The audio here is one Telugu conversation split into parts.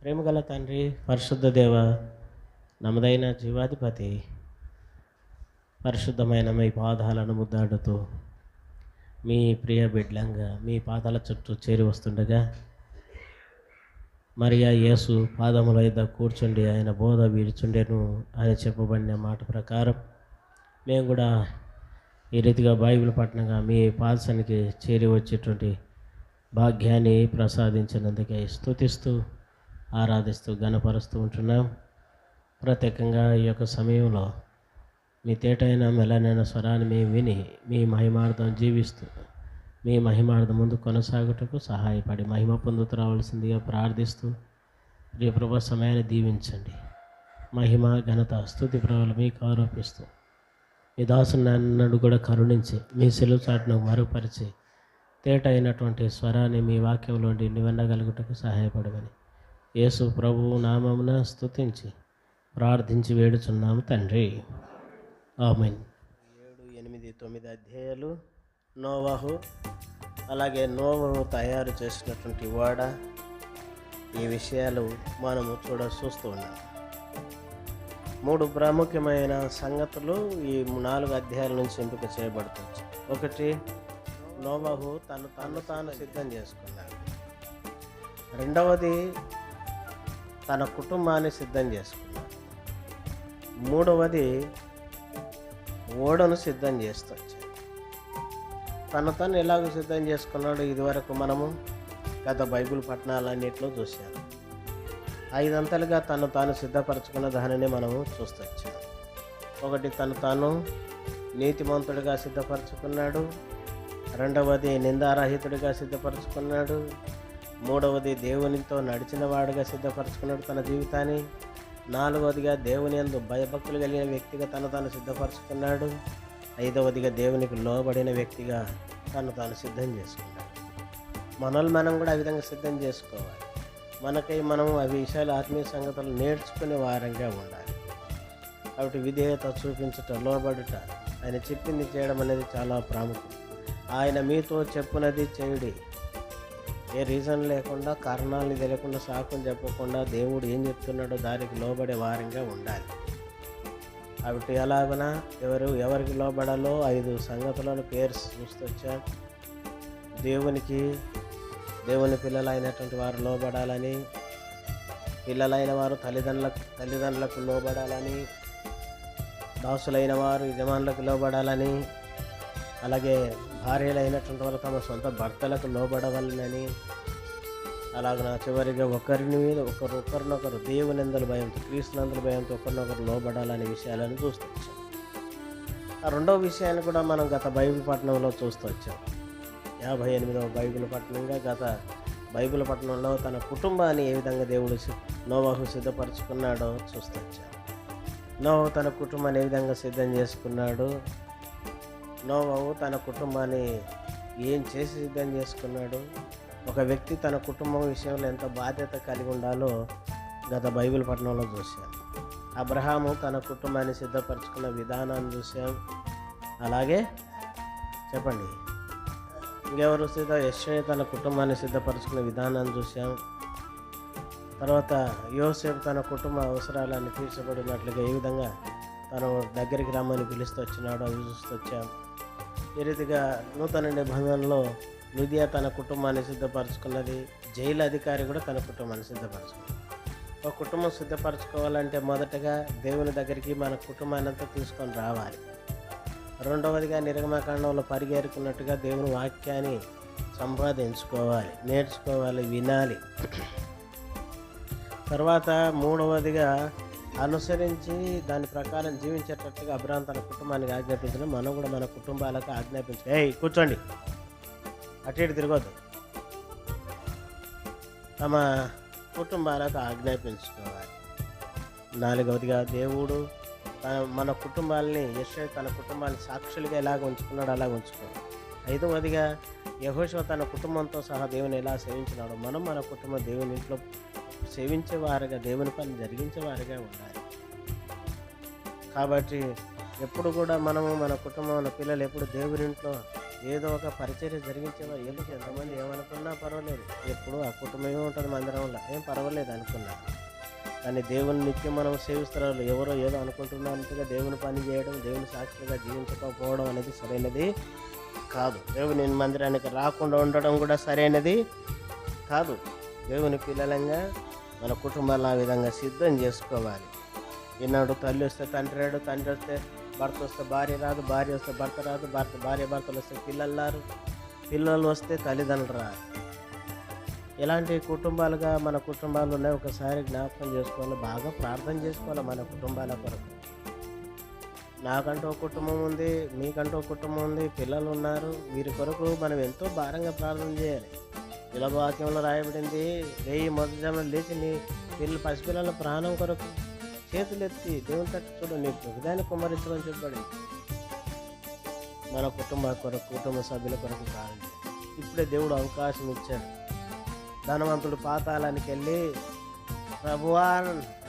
ప్రేమగల తండ్రి, పరిశుద్ధ దేవ, నమ్మదైన జీవాధిపతి, పరిశుద్ధమైన మీ పాదాలను ముద్దాడుతూ మీ ప్రియ బిడ్లంగా మీ పాదాల చుట్టూ చేరి వస్తుండగా మరియా యేసు పాదముల యొద్ద కూర్చుండి ఆయన బోధ వీడుచుండెను అని చెప్పబడిన మాట ప్రకారం మేము కూడా ఈ రీతిగా బైబిల్ పట్టణంగా మీ పాదశానికి చేరి వచ్చేటువంటి భాగ్యాన్ని ప్రసాదించినందుకే స్తుతిస్తూ ఆరాధిస్తూ ఘనపరుస్తూ ఉంటున్నాం. ప్రత్యేకంగా ఈ యొక్క సమయంలో మీ తేటైన మెల్లనైన స్వరాన్ని మేము విని మీ మహిమార్థం జీవిస్తూ మీ మహిమార్థం ముందు కొనసాగుటకు సహాయపడి మహిమ పొందుతూ రావాల్సిందిగా ప్రార్థిస్తూ ప్రియ ప్రభు సమయాన్ని దీవించండి. మహిమ ఘనత స్తుతి ప్రభులు మీకు ఆరోపిస్తూ మీ దాసుని నన్ను కూడా కరుణించి మీ సెలవు చాటును మరుగుపరిచి తేట అయినటువంటి స్వరాన్ని మీ వాక్యంలోండి నివెన్నగలుగుటకు సహాయపడమని యేసు ప్రభువు నామమున స్తుతించి ప్రార్థించి వేడుచున్నాము తండ్రి, ఆమేన్. 7, 8, 9 అధ్యాయాలు నోవహు, అలాగే నోవహు తయారు చేసినటువంటి ఓడ, ఈ విషయాలు మనము చూస్తూ ఉన్నాం. 3 ప్రాముఖ్యమైన సంగతులు ఈ 4 అధ్యాయాల నుంచి ఎంపిక చేయబడుతుంది. ఒకటి, నోవహు తను తాను సిద్ధం చేసుకున్నాడు. రెండవది, తన కుటుంబాన్ని సిద్ధం చేసుకున్నాడు. మూడవది, ఓడను సిద్ధం చేస్తూ వచ్చాడు. తను ఎలాగో సిద్ధం చేసుకున్నాడు ఇదివరకు మనము గత బైబిల్ పట్టణాలన్నింటిలో చూశాము. 5 అంతలుగా తాను సిద్ధపరచుకున్న దానిని మనము చూస్తూ వచ్చాము. ఒకటి, తాను నీతిమంతుడిగా సిద్ధపరచుకున్నాడు. రెండవది, నిందారహితుడిగా సిద్ధపరచుకున్నాడు. మూడవది, దేవునితో నడిచిన వాడుగా సిద్ధపరచుకున్నాడు తన జీవితాన్ని. 4వదిగా, దేవుని యందు భయభక్తులు కలిగిన వ్యక్తిగా తాను సిద్ధపరచుకున్నాడు. 5వదిగా, దేవునికి లోబడిన వ్యక్తిగా తాను సిద్ధం చేసుకున్నాడు. మనం కూడా ఆ విధంగా సిద్ధం చేసుకోవాలి. మనకై మనము ఆ విషయాలు ఆత్మీయ సంగతులు నేర్చుకునే వారంగా ఉండాలి. కాబట్టి విధేయత చూపించుట, లోబడుట, ఆయన చెప్పింది చేయడం అనేది చాలా ప్రాముఖ్యం. ఆయన మీతో చెప్పునది చేయుడి. ఏ రీజన్ లేకుండా, కారణాలు తెలియకుండా, సాకులు చెప్పకుండా దేవుడు ఏం చెప్తున్నాడో దానికి లోబడే వారంగా ఉండాలి. కాబట్టి ఎలాగన ఎవరికి లోబడాలో 5 సంగతులను పేరు చూస్తూ వచ్చాం. దేవుని పిల్లలు అయినటువంటి వారు లోబడాలని, పిల్లలైన వారు తల్లిదండ్రులకు లోబడాలని, దాసులైన వారు యజమానులకు లోబడాలని, అలాగే భార్యలైనటువంటి వారు తమ సొంత భర్తలకు లోబడవాలని, అలాగ చివరిగా ఒకరినొకరు దేవునిందల భయంతో, క్రీస్తునందల భయంతో ఒకరినొకరు లోబడాలనే విషయాలను చూస్తూ వచ్చాం. ఆ రెండవ విషయాన్ని కూడా మనం గత బైబిల్ పట్టణంలో చూస్తూ వచ్చాం. 58వ బైబిల్ పట్టణంగా గత బైబిల్ పట్టణంలో తన కుటుంబాన్ని ఏ విధంగా దేవుడు నోవహు సిద్ధపరచుకున్నాడో చూస్తూ వచ్చాం. నోవహు తన కుటుంబాన్ని ఏ విధంగా సిద్ధం చేసుకున్నాడు, నోవహు తన కుటుంబాన్ని ఏం చేసి సిద్ధం చేసుకున్నాడు, ఒక వ్యక్తి తన కుటుంబం విషయంలో ఎంత బాధ్యత కలిగి ఉండాలో గత బైబిల్ పట్టణంలో చూసాం. అబ్రహాము తన కుటుంబాన్ని సిద్ధపరచుకున్న విధానాన్ని చూసాం. అలాగే చెప్పండి ఇంకెవరు యెషయా తన కుటుంబాన్ని సిద్ధపరచుకున్న విధానాన్ని చూసాం. తర్వాత యోసేపు తన కుటుంబ అవసరాలను తీర్చబడినట్లుగా ఏ విధంగా తను దగ్గరికి రమ్మని పిలుస్తూ వచ్చినాడో అవి చూస్తూ వచ్చాం. ఈ రీతిగా నూతన నిబంధనలో లుదియా తన కుటుంబాన్ని సిద్ధపరచుకున్నది. జైలు అధికారి కూడా తన కుటుంబాన్ని సిద్ధపరచుకున్నది. ఒక కుటుంబం సిద్ధపరచుకోవాలంటే మొదటగా దేవుని దగ్గరికి మన కుటుంబాన్ని అంతా తీసుకొని రావాలి. రెండవదిగా నిర్గమకాండంలో పరిగెరుకున్నట్టుగా దేవుని వాక్యాన్ని సంపాదించుకోవాలి, నేర్చుకోవాలి, వినాలి. తర్వాత మూడవదిగా అనుసరించి దాని ప్రకారం జీవించేటట్టుగా అబ్రహాము తన కుటుంబానికి ఆజ్ఞాపించడం మనం కూడా మన కుటుంబాలకు ఆజ్ఞాపించాలి. కూర్చోండి, అటు ఇటు తిరగొద్దు. తమ కుటుంబాలకు ఆజ్ఞాపించుకోవాలి. 4వదిగా దేవుడు మన కుటుంబాలని, యెషయా తన కుటుంబాన్ని సాక్షులుగా ఎలాగ ఉంచుకున్నాడో అలాగ ఉంచుకోవాలి. 5వదిగా యెహోషువ తన కుటుంబంతో సహా దేవుని ఎలా సేవించినాడో మనం మన కుటుంబం దేవుని ఇంట్లో సేవించేవారుగా, దేవుని పని జరిగించేవారుగా ఉండాలి. కాబట్టి ఎప్పుడు కూడా మనము మన కుటుంబం, మన పిల్లలు ఎప్పుడు దేవుని ఇంట్లో ఏదో ఒక పరిచర్య జరిగించేవారు. ఎందుకు ఎంతమంది ఏమనుకున్నా పర్వాలేదు, ఎప్పుడు ఆ కుటుంబమే ఉంటుంది మందిరంలో, ఏం పర్వాలేదు అనుకున్నా. కానీ దేవుని నిత్యం మనం సేవిస్తున్నారు, ఎవరో ఏదో అనుకుంటున్నట్టుగా దేవుని పని చేయడం, దేవుని సాక్షిగా జీవించకపోవడం అనేది సరైనది కాదు. దేవుని మందిరానికి రాకుండా ఉండడం కూడా సరైనది కాదు. దేవుని పిల్లలంగా మన కుటుంబాలను ఆ విధంగా సిద్ధం చేసుకోవాలి. ఈనాడు తల్లి వస్తే తండ్రి రాడు, తండ్రి వస్తే భర్త వస్తే భార్య రాదు, భార్య వస్తే భర్త రాదు, భర్తలు వస్తే పిల్లలు రారు, పిల్లలు వస్తే తల్లిదండ్రులు రారు. ఇలాంటి కుటుంబాలుగా మన కుటుంబాలు ఉన్నాయి. ఒకసారి జ్ఞాపకం చేసుకోవాలి, బాగా ప్రార్థన చేసుకోవాలి మన కుటుంబాల కొరకు. నాకంటూ ఒక కుటుంబం ఉంది, మీకంటూ ఒక కుటుంబం ఉంది, పిల్లలు ఉన్నారు. వీరి కొరకు మనం ఎంతో భారంగా ప్రార్థన చేయాలి. వాక్యంలో రాయబడింది, 1000 మొదటి లేచి నీ పసిపిల్లల ప్రాణం కొరకు చేతులెత్తి దేవుని తట్టు చూడు, నీ హృదయాన్ని కుమ్మరించమని చెప్పాడు. మన కుటుంబ సభ్యుల కొరకు ప్రార్థన. ఇప్పుడే దేవుడు అవకాశం ఇచ్చాడు. ధనవంతుడు పాతాళానికి వెళ్ళి, ప్రభువా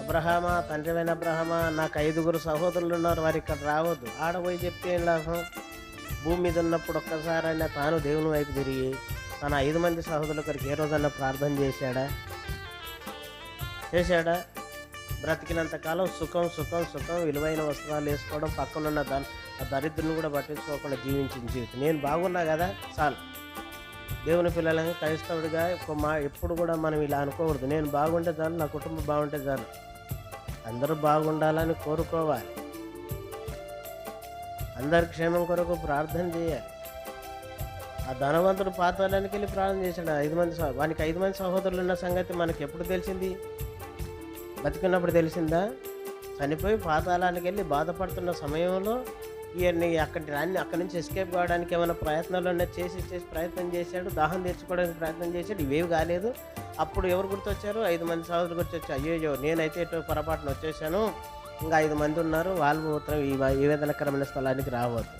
అబ్రహామా, తండ్రివైన అబ్రహామా, నాకు 5 సహోదరులు ఉన్నారు, వారు ఇక్కడ రావద్దు. ఆడపోయి చెప్తే ఏం లాభం? భూమి మీద ఉన్నప్పుడు ఒక్కసారి అయినా తాను దేవుని వైపు తిరిగి తన 5 మంది సహోదరుల కొరకు ఏ రోజన్నా ప్రార్థన చేశాడా? బ్రతికినంత కాలం సుఖం సుఖం సుఖం, విలువైన వస్త్రాలు వేసుకోవడం, పక్కనున్న ఆ దరిద్రుని కూడా పట్టించుకోకుండా జీవించిన జీవితం. నేను బాగున్నా కదా చాలు. దేవుని పిల్లలని క్రైస్తవుడిగా ఎప్పుడు కూడా మనం ఇలా అనుకోకూడదు, నేను బాగుంటే చాలు, నా కుటుంబం బాగుంటే చాలు. అందరూ బాగుండాలని కోరుకోవాలి. అందరి క్షేమం కొరకు ప్రార్థన చేయాలి. ఆ ధనవంతుడు పాతాళానికి వెళ్ళి ప్రార్థన చేశాడు. 5 మంది వానికి 5 మంది సహోదరులు ఉన్న సంగతి మనకి ఎప్పుడు తెలిసింది? బతికున్నప్పుడు తెలిసిందా? చనిపోయి పాతాళానికి వెళ్ళి బాధపడుతున్న సమయంలో ఇవన్నీ అక్కడి నుంచి ఎస్కేప్ కావడానికి ఏమైనా ప్రయత్నాలు చేసి ప్రయత్నం చేశాడు. దాహం తీర్చుకోవడానికి ప్రయత్నం చేశాడు, ఇవేవి కాలేదు. అప్పుడు ఎవరు గుర్తొచ్చారు? 5 మంది సహోదరులు గుర్తొచ్చారు. అయ్యో నేనైతే ఎటు పొరపాటున వచ్చేసాను, ఇంకా 5 మంది ఉన్నారు, వాళ్ళు మాత్రం ఈ వేదనకరమైన స్థలానికి రావద్దు.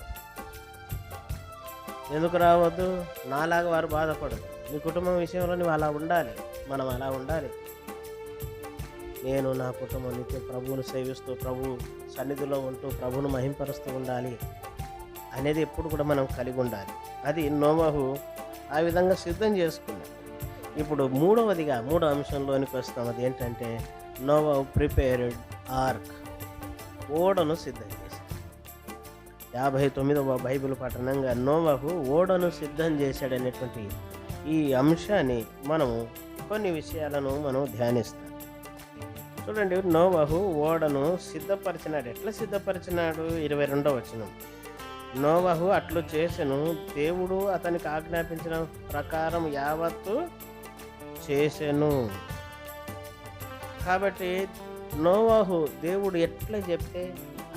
ఎందుకు రావద్దు? నాలాగా వారు బాధపడదు. మీ కుటుంబం విషయంలో నువ్వు అలా ఉండాలి, మనం అలా ఉండాలి. నేను నా కుటుంబం నిత్య ప్రభువును సేవిస్తూ, ప్రభు సన్నిధిలో ఉంటూ, ప్రభువును మహింపరుస్తూ ఉండాలి అనేది ఎప్పుడు కూడా మనం కలిగి ఉండాలి. అది నోవహు ఆ విధంగా సిద్ధం చేసుకున్నాడు. ఇప్పుడు మూడో అంశంలోనికి వస్తాం. అది ఏంటంటే నోవహు ప్రిపేర్డ్ ఆర్క్, ఓడను సిద్ధం చేశాడు. 59వ బైబిల్ పఠనంగా నోవహు ఓడను సిద్ధం చేశాడనేటువంటి ఈ అంశాన్ని మనము కొన్ని విషయాలను మనం ధ్యానిస్తాం. చూడండి, నోవహు ఓడను సిద్ధపరిచినాడు. ఎట్లా సిద్ధపరిచినాడు? 22వ వచనం, నోవహు అట్లు చేసెను, దేవుడు అతనికి ఆజ్ఞాపించిన ప్రకారం యావత్తు చేసెను. కాబట్టి నోవహు దేవుడు ఎట్లా చెప్తే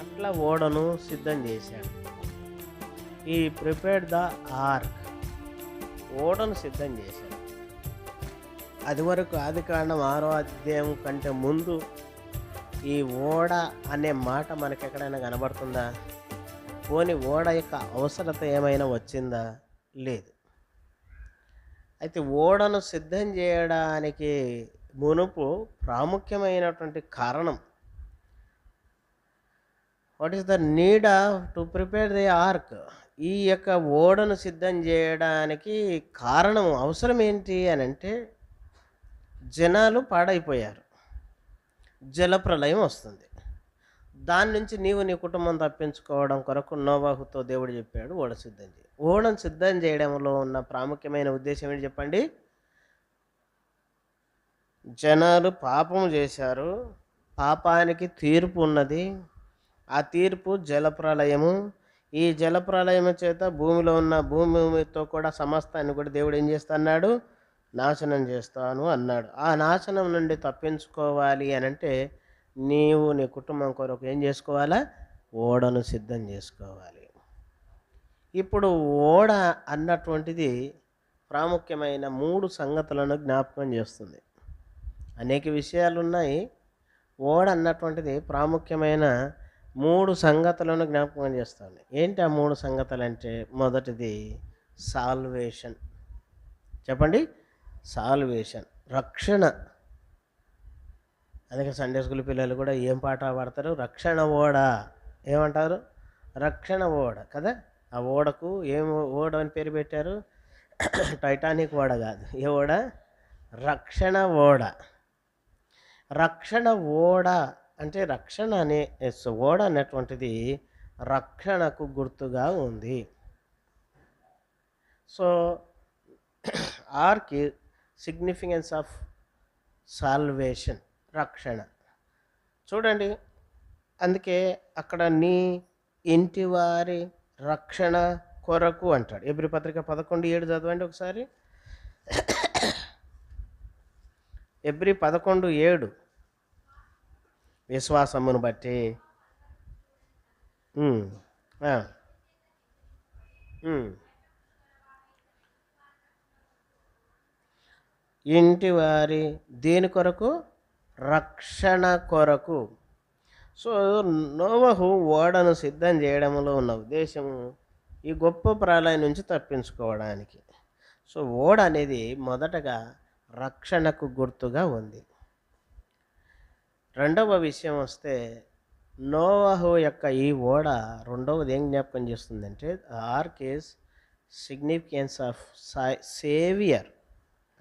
అట్లా ఓడను సిద్ధం చేశాడు. ఈ ప్రిపేర్డ్ ద ఆర్క్, ఓడను సిద్ధం చేశాడు. అది వరకు ఆదికాండం 6వ అధ్యాయం కంటే ముందు ఈ ఓడ అనే మాట మనకి ఎక్కడైనా కనబడుతుందా? పోనీ ఓడ యొక్క అవసరత ఏమైనా వచ్చిందా? లేదు. అయితే ఓడను సిద్ధం చేయడానికి మునుపు ప్రాముఖ్యమైనటువంటి కారణం, what is the need to prepare the ark, ఈ యొక్క ఓడను సిద్ధం చేయడానికి కారణం, అవసరం ఏంటి అని అంటే, జనాలు పాడైపోయారు, జలప్రలయం వస్తుంది. దాని నుంచి నీవు నీ కుటుంబం తప్పించుకోవడం కొరకు నోవహుతో దేవుడు చెప్పాడు ఓడ సిద్ధం చేయి. ఓడను సిద్ధం చేయడంలో ఉన్న ప్రాముఖ్యమైన ఉద్దేశం ఏంటి చెప్పండి? జనాలు పాపం చేశారు, పాపానికి తీర్పు ఉన్నది. ఆ తీర్పు జలప్రలయము. ఈ జలప్రలయం చేత భూమితో కూడా సమస్తాన్ని కూడా దేవుడు ఏం చేస్తున్నాడు? నాశనం చేస్తాను అన్నాడు. ఆ నాశనం నుండి తప్పించుకోవాలి అని అంటే నీవు నీ కుటుంబం కొరకు ఏం చేసుకోవాలా? ఓడను సిద్ధం చేసుకోవాలి. ఇప్పుడు ఓడ అన్నటువంటిది ప్రాముఖ్యమైన 3 సంగతులను జ్ఞాపకం చేస్తుంది. అనేక విషయాలు ఉన్నాయి. ఓడ అన్నటువంటిది ప్రాముఖ్యమైన 3 సంగతులను జ్ఞాపకం చేస్తుంది. ఏంటి ఆ 3 సంగతులు అంటే, మొదటిది సాల్వేషన్. చెప్పండి, సాల్వేషన్, రక్షణ. అందుకే సండే స్కూల్ పిల్లలు కూడా ఏం పాట పాడతారు? రక్షణ ఓడ. ఏమంటారు? రక్షణ ఓడ కదా. ఆ ఓడకు ఏం ఓడ అని పేరు పెట్టారు? టైటానిక్ ఓడ కాదు. ఏ ఓడ? రక్షణ ఓడ. రక్షణ ఓడ అంటే రక్షణ అనే ఓడ అనేటువంటిది రక్షణకు గుర్తుగా ఉంది. So Arki significance of salvation, రక్షణ. చూడండి, అందుకే అక్కడ నీ ఇంటి వారి రక్షణ కొరకు అంటాడు. ఎబ్రీ పత్రిక 11:7 చదవండి ఒకసారి. ఎబ్రీ 11:7 విశ్వాసమును బట్టి ఇంటి వారి దేని కొరకు? రక్షణ కొరకు. సో నోవహు ఓడను సిద్ధం చేయడంలో ఉన్న ఉద్దేశము ఈ గొప్ప ప్రళయం నుంచి తప్పించుకోవడానికి. సో ఓడ అనేది మొదటగా రక్షణకు గుర్తుగా ఉంది. రెండవ విషయం వస్తే నోవహు యొక్క ఈ ఓడ రెండవది ఏం జ్ఞాపకం చేస్తుందంటే arc is significance of saviour,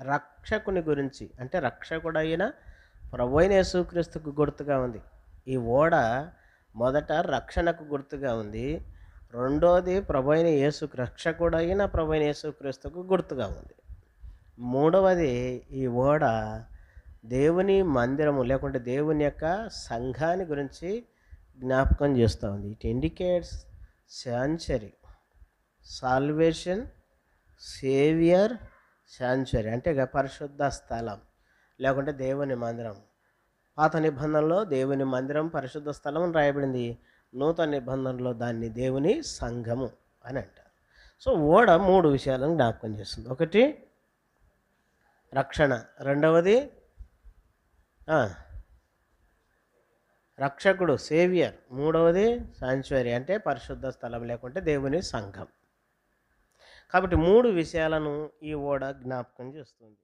రక్షకుని గురించి. అంటే రక్షకుడైన ప్రభువైన యేసుక్రీస్తుకు గుర్తుగా ఉంది. ఈ ఓడ మొదట రక్షణకు గుర్తుగా ఉంది. రెండోది ప్రభువైన రక్షకుడైన ప్రభువైన యేసుక్రీస్తుకు గుర్తుగా ఉంది. మూడవది ఈ ఓడ దేవుని మందిరము లేకుంటే దేవుని యొక్క సంఘాన్ని గురించి జ్ఞాపకం చేస్తూ ఉంది. It indicates sanctuary, salvation, saviour, sanctuary అంటే పరిశుద్ధ స్థలం లేకుంటే దేవుని మందిరం. పాత నిబంధనలో దేవుని మందిరం పరిశుద్ధ స్థలం అని రాయబడింది. నూతన నిబంధనలో దాన్ని దేవుని సంఘము అని అంటారు. సో ఓడ మూడు విషయాలను జ్ఞాపకం చేస్తుంది. ఒకటి రక్షణ, రెండవది రక్షకుడు సేవియర్, మూడవది శాంచురీ అంటే పరిశుద్ధ స్థలం లేకుంటే దేవుని సంఘం. కాబట్టి మూడు విషయాలను ఈ ఓడ జ్ఞాపకం చేస్తుంది.